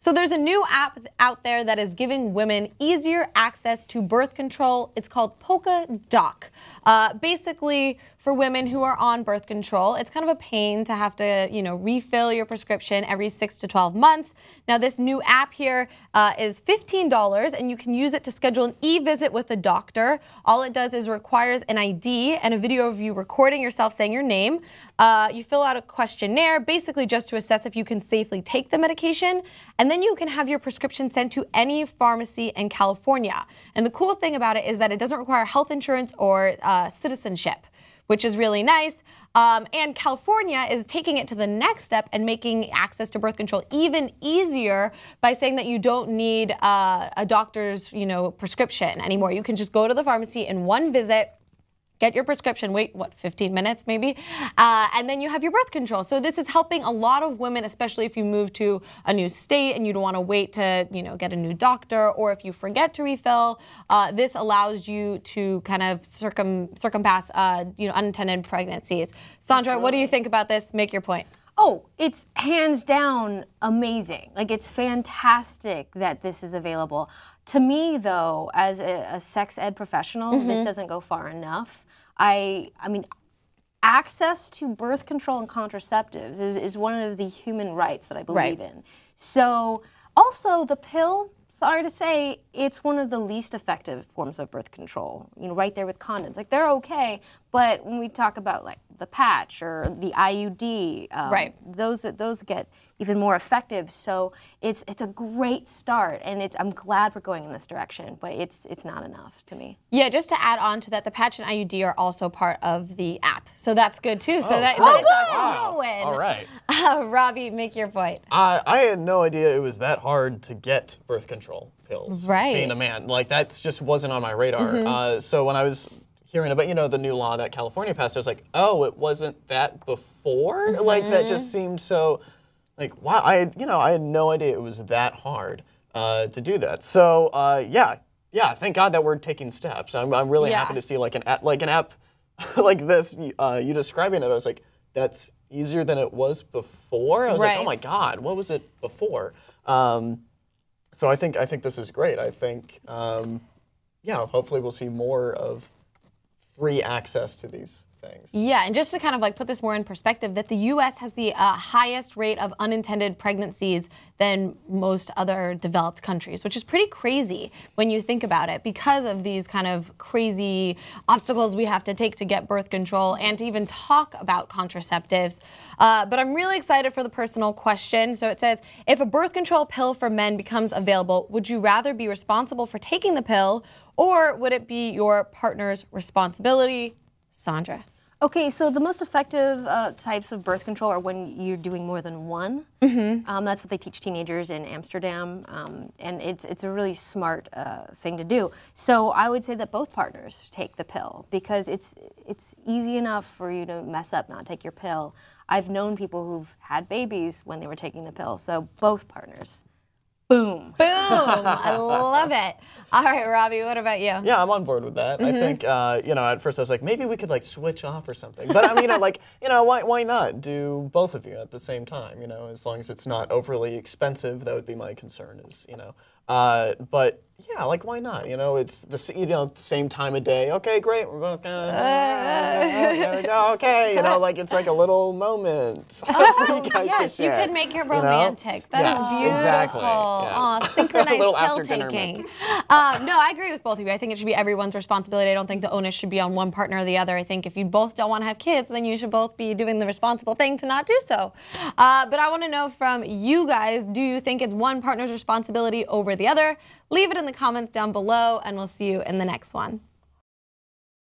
So there's a new app out there that is giving women easier access to birth control. It's called PolkaDoc. Basically, for women who are on birth control, it's kind of a pain to have to, refill your prescription every 6 to 12 months. Now, this new app here is $15, and you can use it to schedule an e-visit with a doctor. All it does is requires an ID and a video of you recording yourself saying your name. You fill out a questionnaire, basically just to assess if you can safely take the medication, and then you can have your prescription sent to any pharmacy in California. And the cool thing about it is that it doesn't require health insurance or citizenship, which is really nice. And California is taking it to the next step and making access to birth control even easier by saying that you don't need a doctor's, prescription anymore. You can just go to the pharmacy in one visit, get your prescription, wait, 15 minutes maybe, and then you have your birth control. So this is helping a lot of women, especially if you move to a new state and you don't want to wait to, get a new doctor, or if you forget to refill. This allows you to kind of circumpass, unintended pregnancies. Sandra, what do you think about this? Make your point. Oh, it's hands down amazing. Like, it's fantastic that this is available. To me, though, as a sex ed professional, this doesn't go far enough. I mean, access to birth control and contraceptives is one of the human rights that I believe in. So, also the pill, sorry to say, it's one of the least effective forms of birth control. Right there with condoms. Like, they're okay, but when we talk about like the patch or the IUD, those get even more effective. So it's a great start, and I'm glad we're going in this direction, but it's not enough to me. Yeah, just to add on to that, the patch and IUD are also part of the app, so that's good too. So that's a win. All right. Robby, make your point. I had no idea it was that hard to get birth control pills. Right. Being a man, like that just wasn't on my radar. So when I was hearing about, the new law that California passed, I was like, oh, it wasn't that before? Like, that just seemed so, like, wow, I had no idea it was that hard to do that. So, yeah, thank God that we're taking steps. I'm really happy to see, like, an app like this, you describing it, I was like, that's easier than it was before? I was like, oh my God, what was it before? So I think this is great. I think, hopefully we'll see more of free access to these things. Yeah, and just to kind of like put this more in perspective, that the U.S. has the highest rate of unintended pregnancies than most other developed countries, which is pretty crazy when you think about it, because of these kind of crazy obstacles we have to take to get birth control and to even talk about contraceptives. But I'm really excited for the personal question. So it says, if a birth control pill for men becomes available, would you rather be responsible for taking the pill, or would it be your partner's responsibility? Sandra. Okay, so the most effective types of birth control are when you're doing more than one. That's what they teach teenagers in Amsterdam, and it's a really smart thing to do. So I would say that both partners take the pill, because it's easy enough for you to mess up, not take your pill. I've known people who've had babies when they were taking the pill, so both partners. Boom. Boom. I love it. All right, Robby, what about you? Yeah, I'm on board with that. I think, at first I was like, maybe we could like switch off or something. But I mean, why not do both of you at the same time? As long as it's not overly expensive, that would be my concern. But yeah, like, why not? It's the same time of day. Okay, great. We're both there we go. Okay, it's like a little moment for you guys to yes, share. You could make it romantic. That is beautiful. Exactly. Yeah. Synchronized pill taking. No, I agree with both of you. I think it should be everyone's responsibility. I don't think the onus should be on one partner or the other. I think if you both don't want to have kids, then you should both be doing the responsible thing to not do so. But I want to know from you guys, do you think it's one partner's responsibility over the other? Leave it in the comments down below, and we'll see you in the next one.